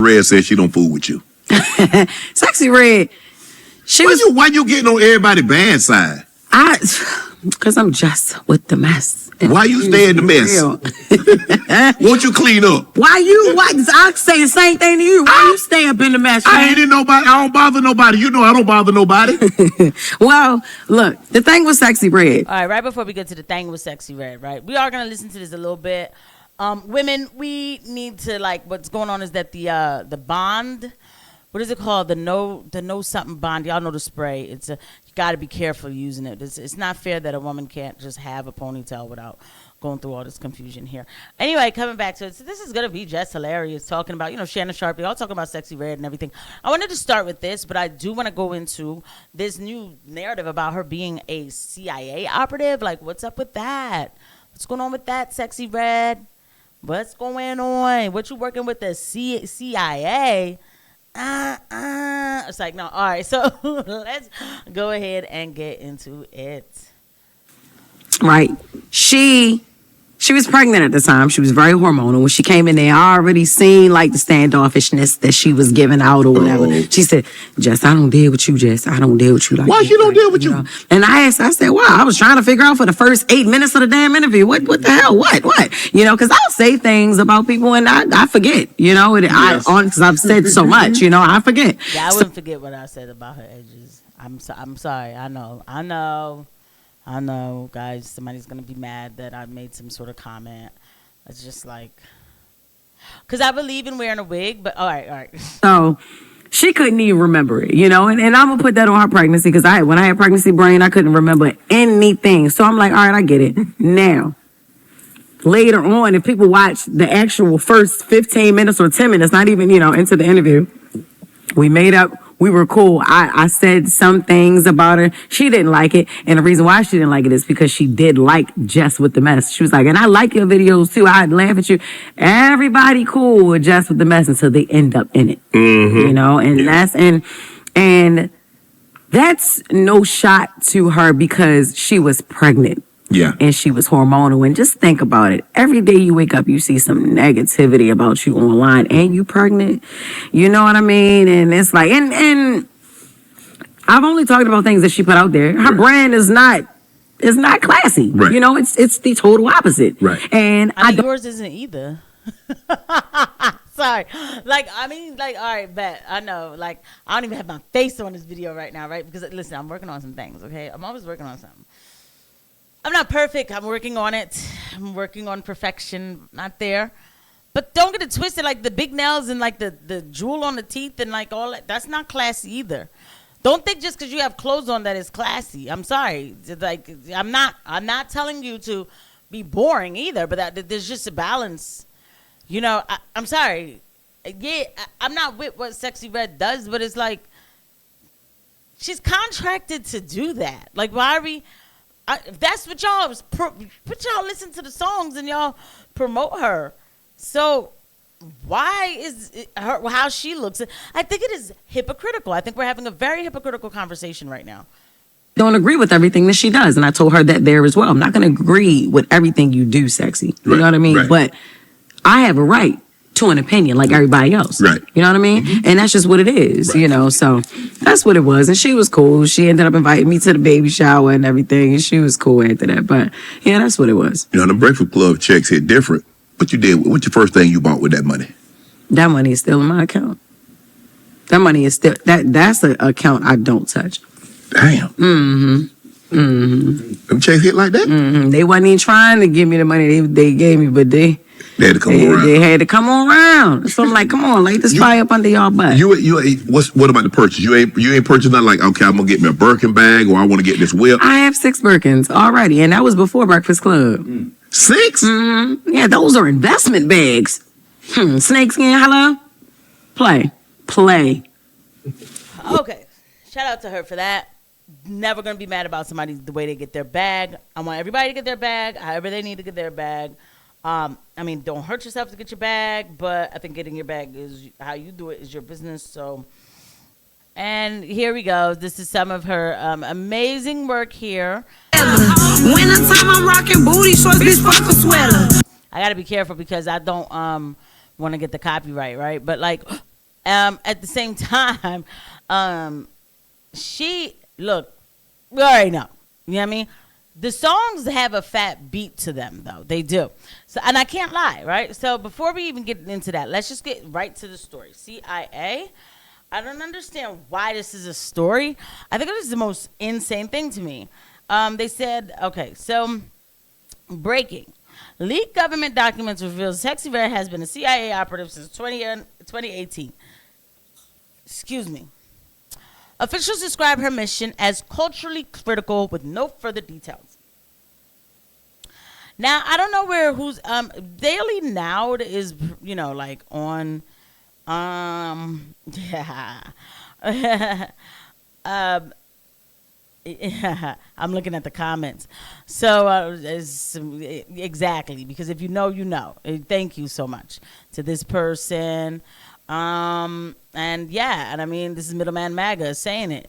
Red said she don't fool with you. Sexxy Red. Why you getting on everybody's bad side? Because I'm just with the mess. Why you stay in the mess? Won't you clean up? Why I say the same thing to you. Why you stay up in the mess, man? I ain't in nobody. I don't bother nobody. You know I don't bother nobody. Well, look, the thing with Sexxy Red. All right, right before we get to the thing with Sexxy Red, right? We are going to listen to this a little bit. Women, we need to, like, what's going on is that the bond, what is it called? The no something bond. Y'all know the spray. You got to be careful using it. It's not fair that a woman can't just have a ponytail without going through all this confusion here. Anyway, coming back to it, so this is going to be just hilarious, talking about, Shannon Sharpe. They all talking about Sexxy Red and everything. I wanted to start with this, but I do want to go into this new narrative about her being a CIA operative. Like, what's up with that? What's going on with that, Sexxy Red? What's going on? What you working with the CIA? It's like, no. All right, so let's go ahead and get into it. Right. She was pregnant at the time. She was very hormonal. When she came in there, I already seen like the standoffishness that she was giving out or whatever. Oh. She said, Jess, I don't deal with you, Jess. I don't deal with you like Why that. she don't deal with you? Know? And I said, wow, I was trying to figure out for the first 8 minutes of the damn interview. What the hell? What? Because I'll say things about people and I forget, Yes. because I've said so much, I forget. Yeah, I wouldn't forget what I said about her edges. I'm sorry. I know, guys, somebody's going to be mad that I made some sort of comment. It's just like, because I believe in wearing a wig, but all right. So she couldn't even remember it, and I'm going to put that on her pregnancy because when I had pregnancy brain, I couldn't remember anything. So I'm like, all right, I get it. Now, later on, if people watch the actual first 15 minutes or 10 minutes, not even, into the interview, we made up. We were cool. I said some things about her. She didn't like it. And the reason why she didn't like it is because she did like Jess with the mess. She was like, and I like your videos too. I'd laugh at you. Everybody cool with Jess with the mess until they end up in it. Mm-hmm. And that's no shot to her because she was pregnant. Yeah. And she was hormonal. And just think about it. Every day you wake up, you see some negativity about you online and you pregnant. You know what I mean? And it's like, and I've only talked about things that she put out there. Her brand is not classy. Right. It's the total opposite. Right. And yours isn't either. Sorry. All right, bet. I know. Like, I don't even have my face on this video right now, right? Because, listen, I'm working on some things, okay? I'm always working on something. I'm not perfect. I'm working on it. I'm working on perfection. Not there. But don't get it twisted. Like the big nails and like the jewel on the teeth and like all that. That's not classy either. Don't think just because you have clothes on that is classy. I'm sorry. Like I'm not telling you to be boring either. But there's just a balance. I'm sorry. Yeah, I'm not with what Sexxy Red does. But it's like she's contracted to do that. Like why are we... if that's what y'all listen to the songs and y'all promote her. So why is it how she looks? I think it is hypocritical. I think we're having a very hypocritical conversation right now. Don't agree with everything that she does. And I told her that there as well. I'm not going to agree with everything you do, Sexy. You know what I mean? Right. But I have a right to an opinion like everybody else. Right. You know what I mean? Mm-hmm. And that's just what it is, right. So that's what it was. And she was cool. She ended up inviting me to the baby shower and everything. And she was cool after that. But yeah, that's what it was. The Breakfast Club checks hit different. What you did? What's your first thing you bought with that money? That money is still in my account. That money is still, that's an account I don't touch. Damn. Mm-hmm. Mm-hmm. Them checks hit like that? Mm-hmm. They wasn't even trying to give me the money they gave me, but they had to come around. They had to come around. So I'm like, come on, light this fire up under y'all butt. What about the purchase? You ain't purchased nothing like, okay, I'm gonna get me a Birkin bag or I want to get this whip. I have 6 Birkins already, and that was before Breakfast Club. 6? Mm-hmm. Yeah, those are investment bags. Snakeskin, hello? Play. Okay. Shout out to her for that. Never gonna be mad about somebody the way they get their bag. I want everybody to get their bag, however they need to get their bag. Don't hurt yourself to get your bag, but I think getting your bag is how you do it is your business. So, and here we go. This is some of her amazing work here. Wintertime, I'm rocking booty shorts, bitch, fuck a sweater. I gotta be careful because I don't want to get the copyright, right? But like, At the same time, look, we already know. You know what I mean? The songs have a fat beat to them, though. They do. So, and I can't lie, right? So before we even get into that, let's just get right to the story. CIA, I don't understand why this is a story. I think it is the most insane thing to me. They said, okay, so breaking. Leaked government documents reveal Sexxy Red has been a CIA operative since 2018. Excuse me. Officials describe her mission as culturally critical with no further details. Now, I don't know who's Daily Now is, like on yeah. Yeah, I'm looking at the comments. So exactly, because if you know, you know. Thank you so much to this person. And yeah, and I mean, this is Middleman MAGA saying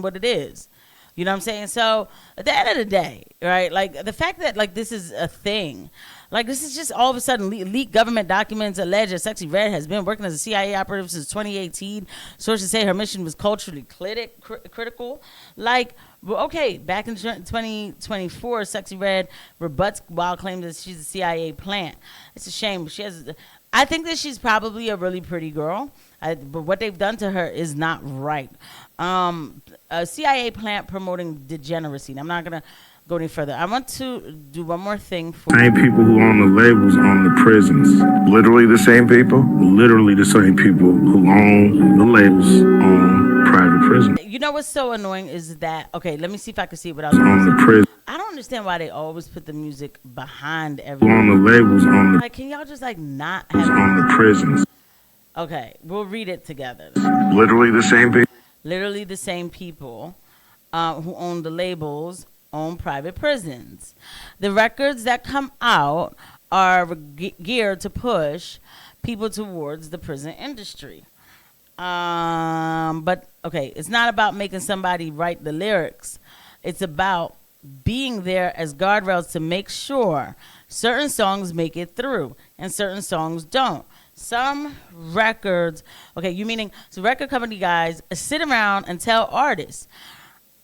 what it is. You know what I'm saying? So at the end of the day, right? Like the fact that like this is a thing, like this is just all of a sudden leaked government documents allege that Sexxy Red has been working as a CIA operative since 2018. Sources say her mission was culturally critical. Like, okay, back in 2024, Sexxy Red rebuts wild claims that she's a CIA plant. It's a shame. I think that she's probably a really pretty girl, but what they've done to her is not right. A CIA plant promoting degeneracy. I'm not going to go any further. I want to do one more thing for same people who own the labels own the prisons. Literally the same people? Literally the same people who own the labels own private prisons. You know what's so annoying is that, okay, let me see if I can see it without On the prison. I don't understand why they always put the music behind everything. On the labels on the Like, can y'all just like not have on the prisons. Okay, we'll read it together. Literally the same people? Literally the same people who own the labels own private prisons. The records that come out are geared to push people towards the prison industry. But okay, it's not about making somebody write the lyrics. It's about being there as guardrails to make sure certain songs make it through and certain songs don't. Some records, okay, you meaning, so record company guys sit around and tell artists,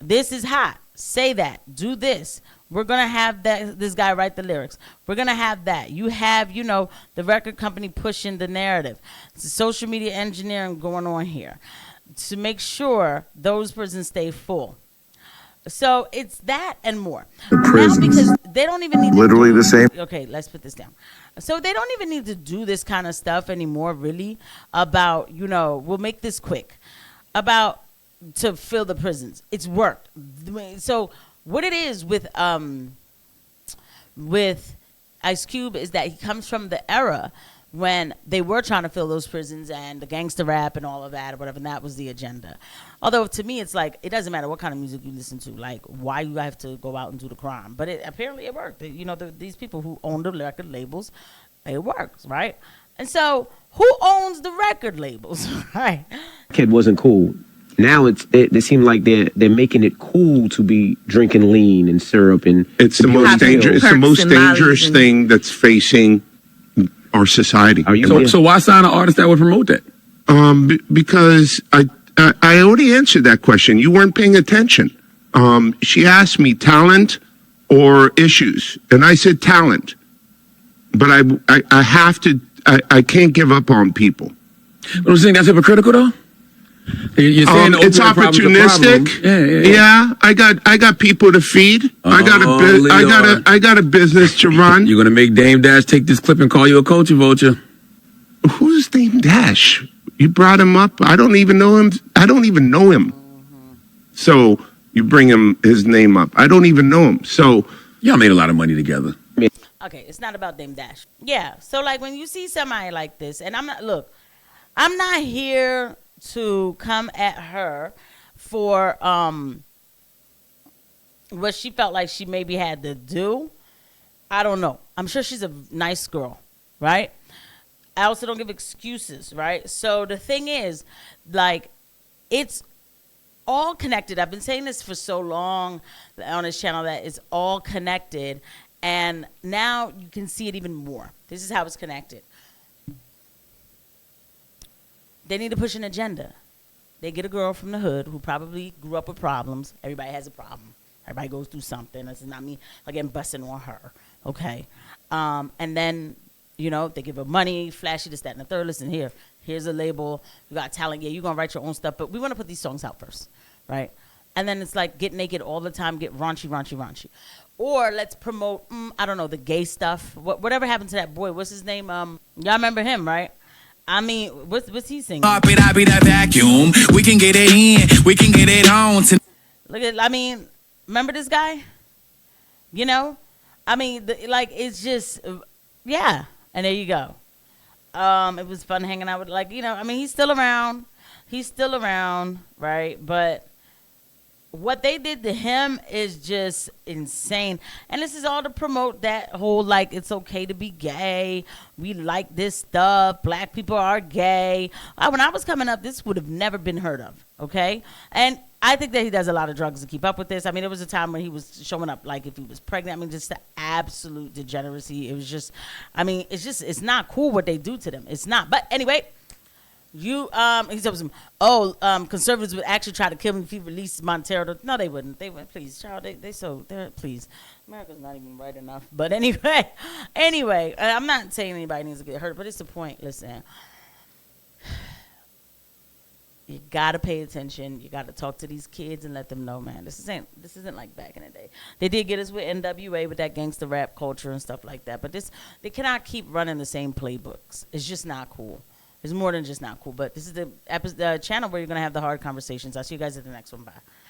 this is hot, say that, do this. We're going to have this guy write the lyrics. We're going to have that. You have, the record company pushing the narrative. It's social media engineering going on here to make sure those prisons stay full. So it's that and more. The prisons. Now, because they don't even need Literally the same. Okay, let's put this down. So they don't even need to do this kind of stuff anymore, really, about, we'll make this quick, about to fill the prisons. It's worked. So what it is with Ice Cube is that he comes from the era when they were trying to fill those prisons and the gangster rap and all of that or whatever, and that was the agenda. Although to me, it's like, it doesn't matter what kind of music you listen to, like why you have to go out and do the crime. But apparently it worked. These people who own the record labels, it works, right? And so who owns the record labels, right? Kid wasn't cool. Now they seem like they're making it cool to be drinking lean and syrup and It's the most dangerous. It's the most dangerous thing that's facing our society. So why sign an artist that would promote that? Because I already answered that question. You weren't paying attention. She asked me talent or issues, and I said talent. But I have to. I can't give up on people. Don't you think that's hypocritical though? You're saying it's opportunistic. Yeah. I got people to feed. I got a business to run. You're gonna make Dame Dash take this clip and call you a culture vulture. Who's Dame Dash? You brought him up. I don't even know him. So you bring his name up. I don't even know him. So y'all made a lot of money together. Okay, it's not about Dame Dash. Yeah. So like when you see somebody like this, and I'm not here to come at her for what she felt like she maybe had to do. I don't know. I'm sure she's a nice girl, right? I also don't give excuses, right? So the thing is, like, it's all connected. I've been saying this for so long on this channel that it's all connected, and now you can see it even more. This is how it's connected. They need to push an agenda. They get a girl from the hood who probably grew up with problems. Everybody has a problem. Everybody goes through something. This is not me again busting on her. Okay. And then, you know, they give her money, flashy, this, that, and the third. Listen, here's a label. You got talent. Yeah, you're going to write your own stuff. But we want to put these songs out first. Right? And then it's like get naked all the time, get raunchy. Or let's promote, I don't know, the gay stuff. Whatever happened to that boy? What's his name? Y'all remember him, right? I mean, what's he singing? I be that vacuum. We can get it in. We can get it on. Look at, I mean, remember this guy? You know? I mean, it's just, yeah. And there you go. It was fun hanging out with, like, you know, I mean, he's still around. Right? But what they did to him is just insane. And this is all to promote that whole, like, it's okay to be gay. We like this stuff. Black people are gay. When I was coming up, this would have never been heard of, okay? And I think that he does a lot of drugs to keep up with this. I mean, there was a time when he was showing up, like, if he was pregnant. I mean, just the absolute degeneracy. It was just, I mean, it's not cool what they do to them. It's not. But anyway, he said some, conservatives would actually try to kill him if he released Montero. No, they wouldn't. They wouldn't. Please, child. Please. America's not even right enough. But anyway, I'm not saying anybody needs to get hurt, but it's the point. Listen, you gotta pay attention. You gotta talk to these kids and let them know, man. This isn't like back in the day. They did get us with NWA with that gangster rap culture and stuff like that. But they cannot keep running the same playbooks. It's just not cool. It's more than just not cool. But this is the channel where you're going to have the hard conversations. I'll see you guys at the next one. Bye.